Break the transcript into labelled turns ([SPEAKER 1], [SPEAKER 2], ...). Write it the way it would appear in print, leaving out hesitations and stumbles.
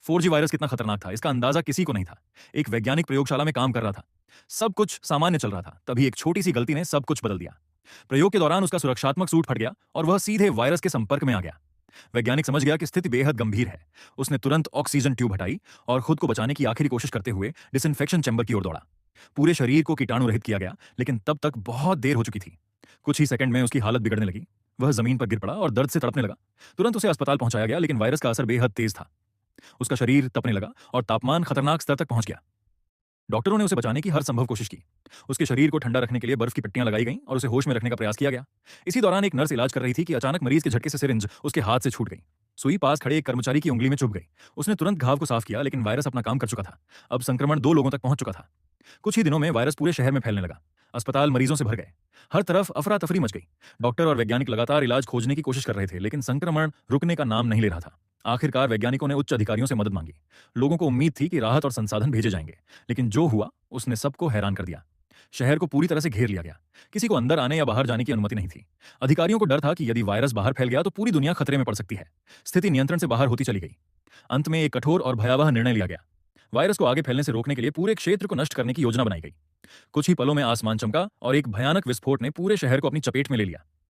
[SPEAKER 1] 4G virus कितना खतरनाक था, इसका अंदाजा किसी को नहीं था। एक वैज्ञानिक प्रयोगशाला में काम कर रहा था। सब कुछ सामान्य चल रहा था, तभी एक छोटी सी गलती ने सब कुछ बदल दिया। प्रयोग के दौरान उसका सुरक्षात्मक सूट फट गया और वह सीधे वायरस के संपर्क में आ गया। वैज्ञानिक समझ गया कि स्थिति बेहद गंभीर है। उसने तुरंत ऑक्सीजन ट्यूब हटाई और खुद को बचाने की आखिरी कोशिश करते हुए डिसइंफेक्शन चैम्बर की ओर दौड़ा। पूरे शरीर को कीटाणु रहित किया गया, लेकिन तब तक बहुत देर हो चुकी थी। कुछ ही सेकंड में उसकी हालत बिगड़ने लगी। वह जमीन पर गिर पड़ा और दर्द से तड़पने लगा। तुरंत उसे अस्पताल पहुंचाया गया, लेकिन वायरस का असर बेहद तेज था। उसका शरीर तपने लगा और तापमान खतरनाक स्तर तक पहुंच गया। डॉक्टरों ने उसे बचाने की हर संभव कोशिश की। उसके शरीर को ठंडा रखने के लिए बर्फ की पट्टियां लगाई गईं और उसे होश में रखने का प्रयास किया गया। इसी दौरान एक नर्स इलाज कर रही थी कि अचानक मरीज के झटके से सिरिंज उसके हाथ से छूट गई। सुई पास खड़े एक कर्मचारी की उंगली में चुभ गई। उसने तुरंत घाव को साफ किया, लेकिन वायरस अपना काम कर चुका था। अब संक्रमण 2 लोगों तक पहुंच चुका था। कुछ ही दिनों में वायरस पूरे शहर में फैलने लगा। अस्पताल मरीजों से भर गए। हर तरफ अफरा तफरी मच गई। डॉक्टर और वैज्ञानिक लगातार इलाज खोजने की कोशिश कर रहे थे, लेकिन संक्रमण रुकने का नाम नहीं ले रहा था। आखिरकार वैज्ञानिकों ने उच्च अधिकारियों से मदद मांगी। लोगों को उम्मीद थी कि राहत और संसाधन भेजे जाएंगे, लेकिन जो हुआ उसने सबको हैरान कर दिया। शहर को पूरी तरह से घेर लिया गया। किसी को अंदर आने या बाहर जाने की अनुमति नहीं थी। अधिकारियों को डर था कि यदि वायरस बाहर फैल गया तो पूरी दुनिया खतरे में पड़ सकती है। स्थिति नियंत्रण से बाहर होती चली गई। अंत में एक कठोर और भयावह निर्णय लिया गया। वायरस को आगे फैलने से रोकने के लिए पूरे क्षेत्र को नष्ट करने की योजना बनाई गई। कुछ ही पलों में आसमान चमका और एक भयानक विस्फोट ने पूरे शहर को अपनी चपेट में ले लिया।